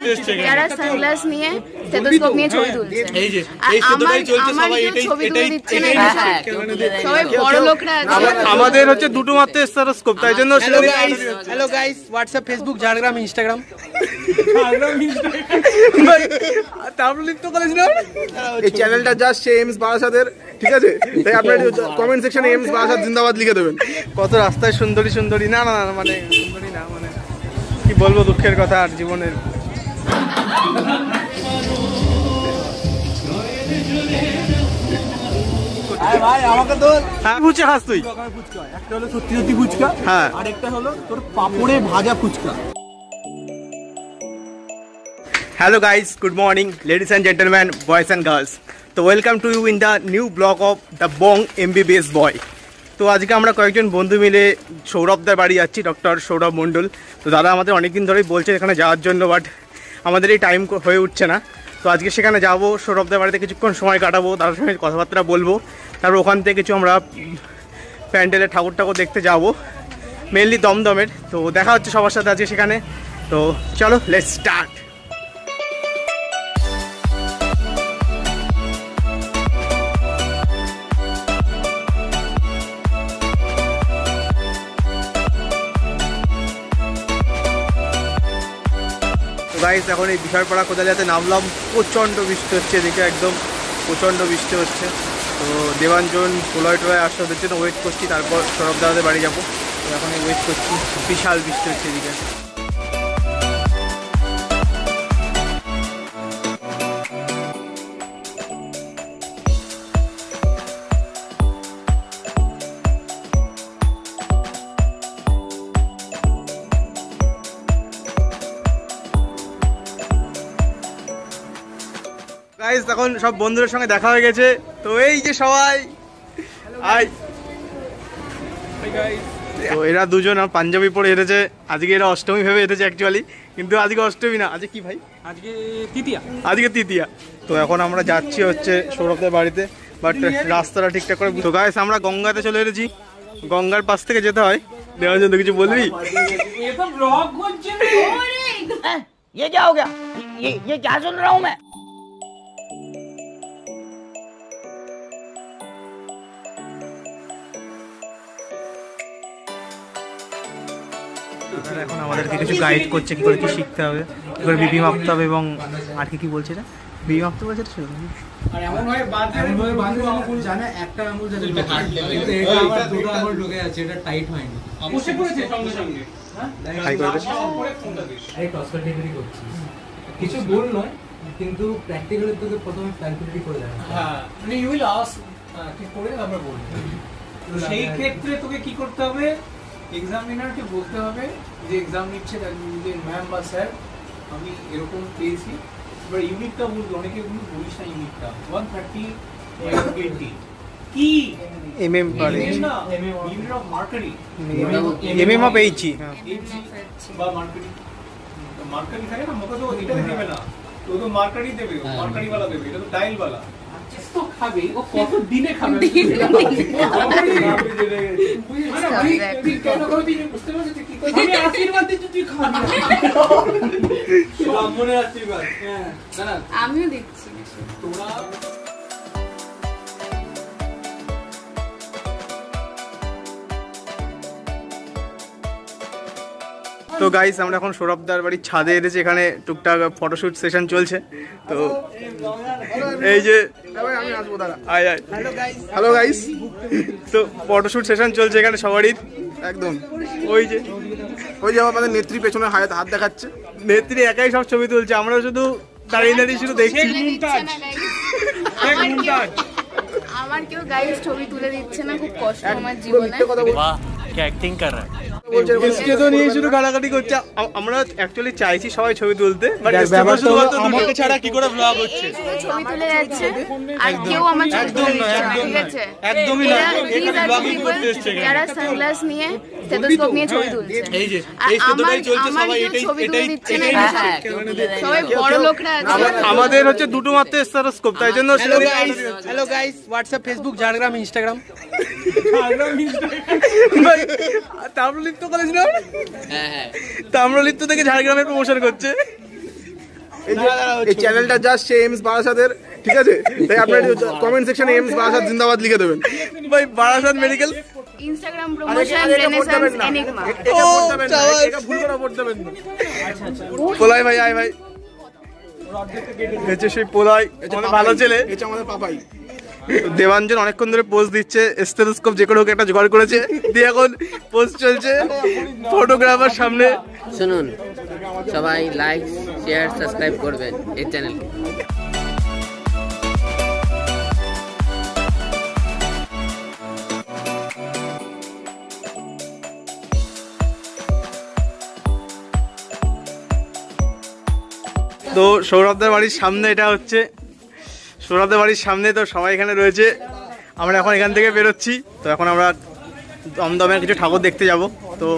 করতে এসেছে যারা সানগ্লাস নিয়ে স্টেথোস্কোপ নিয়ে ছবি তুলছে। এই যে এই সেতুটাই চলছে, সবাই এটাই সবাই বড় লোকরা আছে। আমাদের হচ্ছে দুটো মাত্র স্টেথোস্কোপ, তাই জন্য hello guys, WhatsApp, Facebook, Jhargram, Instagram. এই চ্যানেলটা জাস্ট এমস বারাসাতের, ঠিক আছে? তাই আপনারা কমেন্ট সেকশনে এমস বারাসাত জিন্দাবাদ লিখে দেবেন। কত রাস্তায় সুন্দরী সুন্দরী, না না না মানে সুন্দরী না, মানে কি বলবো, দুঃখের কথা আর জীবনের। ভাই আমাকে তো হ্যাঁ ফুচকা খাস তুই? ফুচকা একটা হলো সত্যি সত্যি ফুচকা, হ্যাঁ, আর একটা হলো তোর পাপড়ে ভাজা fuchka. Hello guys, good morning ladies and gentlemen, boys and girls. So welcome to you in the new vlog of the Bong MBBS boy. তো আজকে আমরা কয়েকজন বন্ধু মিলে সৌরভদার বাড়ি যাচ্ছি, ডক্টর সৌরভ মণ্ডল। তো দাদা আমাদের অনেকদিন ধরেই বলছে এখানে যাওয়ার জন্য, বাট আমাদের এই টাইম হয়ে উঠছে না। তো আজকে সেখানে যাব, সৌরভদার বাড়িতে কিছুক্ষণ সময় কাটাবো, তার সঙ্গে কথাবার্তা বলবো, তারপর ওখান থেকে কিছু আমরা প্যান্ডেলের ঠাকুর দেখতে যাব, মেনলি দমদমের। তো দেখা হচ্ছে সবার সাথে আজকে সেখানে। তো চলো লেটস স্টার্ট। গাইস এখন এই বিশালপাড়া কোদালিয়াতে নামলাম, প্রচণ্ড বৃষ্টি হচ্ছে এদিকে, একদম প্রচণ্ড বৃষ্টি হচ্ছে। তো দেবাঞ্জন পোলয় টোলয় আসতে ওদের জন্য ওয়েট করছি, তারপর সৌরভ দাদাদের বাড়ি যাবো। তো এখন ওয়েট করছি, বিশাল বৃষ্টি হচ্ছে এদিকে। গাইস এখন সব বন্ধুদের সঙ্গে দেখা হয়ে গেছে, তো এই যে সবাই তো এরা দুজন পাঞ্জাবি পরে এসেছে। আজকে এরা অষ্টমী ভেবে এসেছে অ্যাকচুয়ালি, কিন্তু আজকে অষ্টমী না, আজকে কি ভাই? আজকে তৃতীয়া। তো এখন আমরা যাচ্ছি হচ্ছে সৌরভদের বাড়িতে, বাট রাস্তাটা ঠিকঠাক করে। তো গাইস আমরা গঙ্গাতে চলে এসেছি, গঙ্গার পাশ থেকে যেতে হয়। দেওয়ার কিছু বলবি? ये क्या हो गया? ये क्या सुन रहा हूँ मैं? এখন আমাদেরকে কিছু গাইড করছে, কি করে কি শিখতে হবে, কি করে বিবি মাপতে হবে, এবং আর কি বলছে না, বিবি মাপতে বলছে তো সেরকম। আর এমন ভাবে আঙুল জানে, একটা আঙুল যাতে এটা আবার দুটো আঙুল ঢুকে আছে, এটা টাইট হয়নি, বসে পড়েছে সঙ্গে সঙ্গে। হ্যাঁ হাই করে দে। এই ক্রস ক্যাটাগরি করছি, কিছু ভুল নয়, কিন্তু প্র্যাকটিক্যালি তোকে প্রথমে ক্যালকুলেট করে দেয়। হ্যাঁ মানে ইউ উইল আস্ক ঠিক করে আমরা বলবো। সেই ক্ষেত্রে তোকে কি করতে হবে, এক্সামিনারকে বলতে হবে যে এক্সাম নিচ্ছে যে ম্যাম বা স্যার আমি এরকম পেয়েছি, এবার ইউনিটটা বলবি, অনেকে বলিস না ইউনিটটা 130 80 কি এমএম পারে না, unit of mercury, mm of Hg বা মার্কারি, মার্কারি থাকে না, মোকে তো এটা দেবে না, তো তো মার্কারি দেবে, মার্কারি वाला দেবে, এটা তো টাইল वाला তো খাবে। ও কত দিনে খাবে? আমিও দিচ্ছি তোরা। তো গাইস আমরা এখন সৌরভদার বাড়ির ছাদে এসেছি, এখানে টুকটাক ফটোশুট সেশন চলছে। তো এই যে আমি আসবো দাদা। হ্যালো গাইস, তো ফটোশুট সেশন চলছে এখানে সবারই, একদম ওই যে আমাদের নেত্রী পেছনে হাত দেখাচ্ছে, নেত্রী একাই সব ছবি তুলছে, আমরা শুধু দাঁড়িয়ে শুধু দেখছি। আমার কেউ গাইস ছবি তুলে দিচ্ছে না, খুব কষ্ট আমার জীবনে। শুধু ঘাটাঘাটি করছে, আমরা অ্যাকচুয়ালি চাইছি সবাই ছবি তুলতে, বাট আমাকে ছাড়া কি করে ব্লগ হচ্ছে, ছবি তুলে যাচ্ছে আর কেউ আমার ছবি তুলে দিচ্ছে না, ঠিক আছে? একদমই না, এখানে ব্লগিং করতে এসেছে যারা সানগ্লাস নিয়ে স্টেথোস্কোপ নিয়ে ছবি তুলছে। এই যে এই সেতুটাই চলছে, সবাই ছবি তুলে দিচ্ছে না, সবাই বড় লোকরা আছে। আমাদের হচ্ছে দুটো মাত্র স্টেথোস্কোপ, তাই জন্য। Hello guys, WhatsApp, Facebook, Jhargram, Instagram. Tamralipta college না, তাম্রলিপ্ত থেকে ঝাড়গ্রামের প্রমোশন করছে। এই চ্যানেলটা জাস্ট সে এমস বারাসাতের, ঠিক আছে? তাই আপনারা কমেন্ট সেকশনে এমস বারাসাত জিন্দাবাদ লিখে দেবেন। ভাই Barasat medical Instagram promotion renaissance enigma. ভুল করে পড়তে দেবেন না। পোলাই ভাই আয় ভাই, হচ্ছে সেই পোলাই, ভালো ছেলে। এটা আমাদের পাপাই। দেবাঞ্জন অনেকক্ষণ ধরে পোজ দিচ্ছে, স্টেথোস্কোপ যে কোনো একটা জোগাড় করেছে, দিয়ে এখন পোজ চলছে ফটোগ্রাফার সামনে। শুনুন, সবাই লাইক শেয়ার সাবস্ক্রাইব করবেন এই চ্যানেলকে। তো সৌরভদের বাড়ির সামনে, এটা হচ্ছে সৌরভদের বাড়ির সামনে, তো সবাই এখানে রয়েছে। আমরা এখন এখান থেকে বেরোচ্ছি। তো এখন আমরা দমদমের কিছু ঠাকুর দেখতে যাব। তো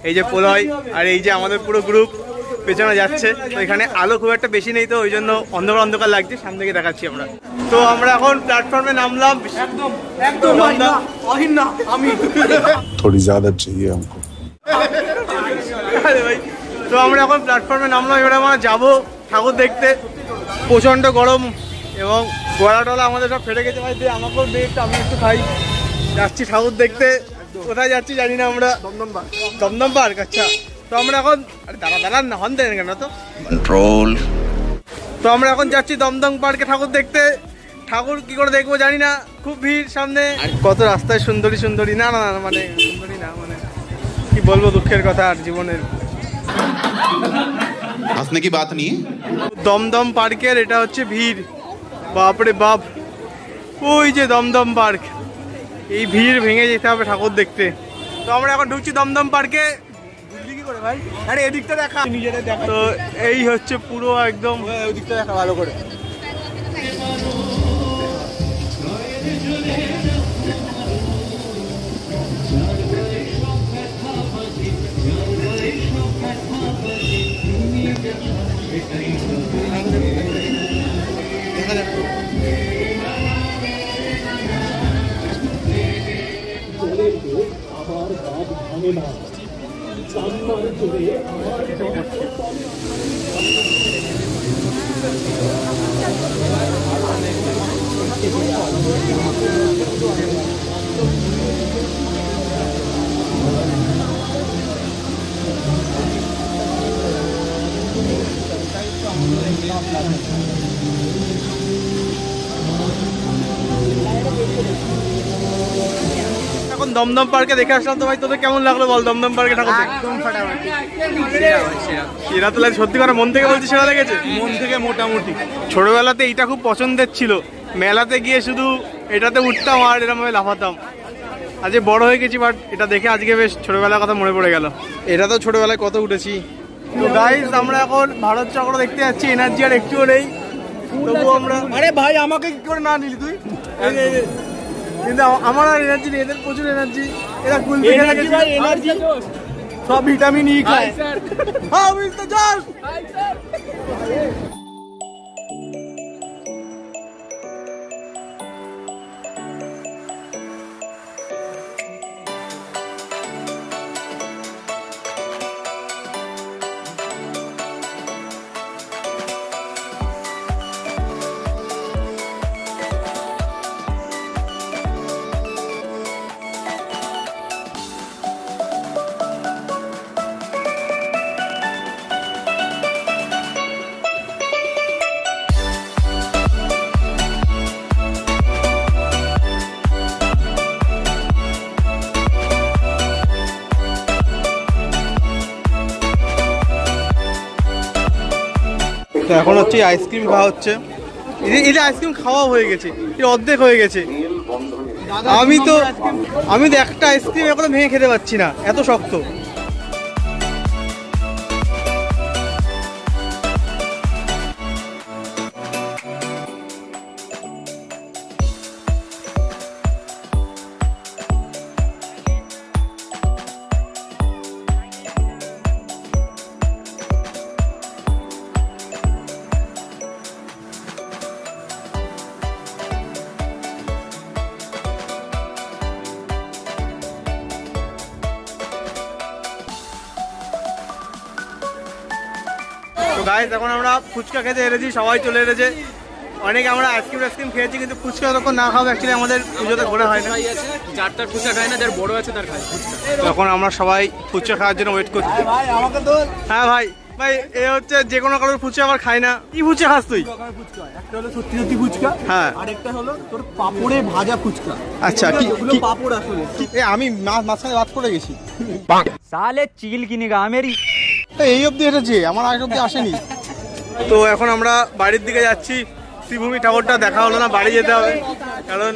এই যে পোলয় আর এই যে আমাদের পুরো গ্রুপ পেছনে যাচ্ছে। তো এখানে আলো খুব একটা বেশি নেই, তো ওই জন্য অন্ধকার অন্ধকার লাগছে। সামনে থেকে দেখাচ্ছি আমরা। তো আমরা এখন প্ল্যাটফর্মে নামলাম। একদম একদম আমি थोड़ी ज्यादा चाहिए हमको। আরে ভাই, তো আমরা এখন প্ল্যাটফর্মে নামলাম। এবার আমরা যাবো ঠাকুর দেখতে। প্রচণ্ড গরম এবং গলা টলা আমাদের সব ফেটে গেছে ভাই। দিয়ে আমাকেও দিয়ে একটু, আমি একটু খাই। যাচ্ছি ঠাকুর দেখতে। কোথায় যাচ্ছি জানি না আমরা। দমদম পার্ক। আচ্ছা, তো আমরা এখন, আরে দাঁড়ান না, হন দেন কেন তো কন্ট্রোল। তো আমরা এখন যাচ্ছি দমদম পার্কে ঠাকুর দেখতে। ঠাকুর কি করে দেখবো জানি না, খুব ভিড় সামনে। কত রাস্তায় সুন্দরী সুন্দরী, না না না মানে সুন্দরী না, মানে কি বলবো, দুঃখের কথা আর জীবনের। हंसने की बात नहीं है। দমদম পার্কের এটা হচ্ছে ভিড়, বাপরে বাপ। ওই যে দমদম পার্ক, এই ভিড় ভেঙে যেতে হবে ঠাকুর দেখতে। তো আমরা এখন ঢুকছি দমদম পার্কে। বুঝলি কি করে ভাই? আরে এদিকটা দেখা, নিজেরা দেখা। তো এই হচ্ছে পুরো একদম, ওই দিকটা দেখা ভালো করে। এখন দমদম পার্কে দেখে আসলাম। তো ভাই তোদের কেমন লাগলো বল দমদম পার্কে ঠাকুর দেখে? একদম ফাটাফাটি। সেরা তো লাগে, সত্যি করে মন থেকে বলছি, সেরা লেগেছে মন থেকে মোটামুটি। ছোটবেলাতে এইটা খুব পছন্দের ছিল, মেলাতে গিয়ে শুধু এটাতে উঠতাম আর এরকম ভাবে লাফাতাম। আজকে বড় হয়ে গেছি, বাট এটা দেখে আজকে বেশ ছোটবেলার কথা মনে পড়ে গেল। এটা তো ছোটবেলায় কত উঠেছি। তো গাইস, আমরা এখন ভারত চক্র দেখতে যাচ্ছি। এনার্জি আর একটুও নেই, তবুও আমরা, আরে ভাই আমাকে কি করে না নিলি তুই? কিন্তু আমার আর এনার্জি নেই, এদের প্রচুর এনার্জি। এরা কুল এনার্জি সব ভিটামিন ই খায়। হাউ ইজ দ্য জল? তো এখন হচ্ছে আইসক্রিম খাওয়া হচ্ছে। এটা আইসক্রিম খাওয়া হয়ে গেছে, এটা অর্ধেক হয়ে গেছে। আমি তো একটা আইসক্রিম এখনো ভেঙে খেতে পারছি না, এত শক্ত। গাইস এখন আমরা ফুচকা খেতে এসেছি, সবাই চলে এসেছে। অনেকে আমরা আইসক্রিম খেয়েছি, কিন্তু ফুচকা যতক্ষণ না খাবো অ্যাকচুয়ালি আমাদের পুজোতে ঘোরা হয় না। যার তার ফুচকা খায় না, যার বড় আছে তার খায় ফুচকা। এখন আমরা সবাই ফুচকা খাওয়ার জন্য ওয়েট করছি। হ্যাঁ ভাই, ভাই এ হচ্ছে যে কোনো কারোর ফুচকা আবার খায় না। কি ফুচকা খাস তুই? একটা হলো সত্যি সত্যি ফুচকা, হ্যাঁ, আর একটা হলো তোর পাপড়ে ভাজা ফুচকা। আচ্ছা, কি পাপড় আসলে আমি মাঝখানে বাদ করে গেছি। साले चील की निगाह मेरी। এই অবধি এসেছে, আমার আগে অবধি আসেনি। তো এখন আমরা বাড়ির দিকে যাচ্ছি। শ্রীভূমি ঠাকুরটা দেখা হলো না, বাড়ি যেতে হবে, কারণ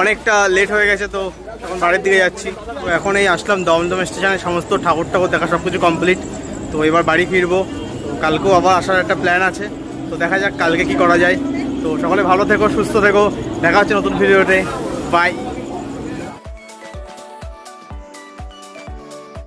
অনেকটা লেট হয়ে গেছে। তো এখন বাড়ির দিকে যাচ্ছি। তো এখন এই আসলাম দমদম স্টেশনে, সমস্ত ঠাকুর দেখা সব কিছু কমপ্লিট। তো এবার বাড়ি ফিরবো। তো কালকেও আবার আসার একটা প্ল্যান আছে, তো দেখা যাক কালকে কি করা যায়। তো সকলে ভালো থেকো, সুস্থ থেকো, দেখা হচ্ছে নতুন ভিডিওতে। বাই।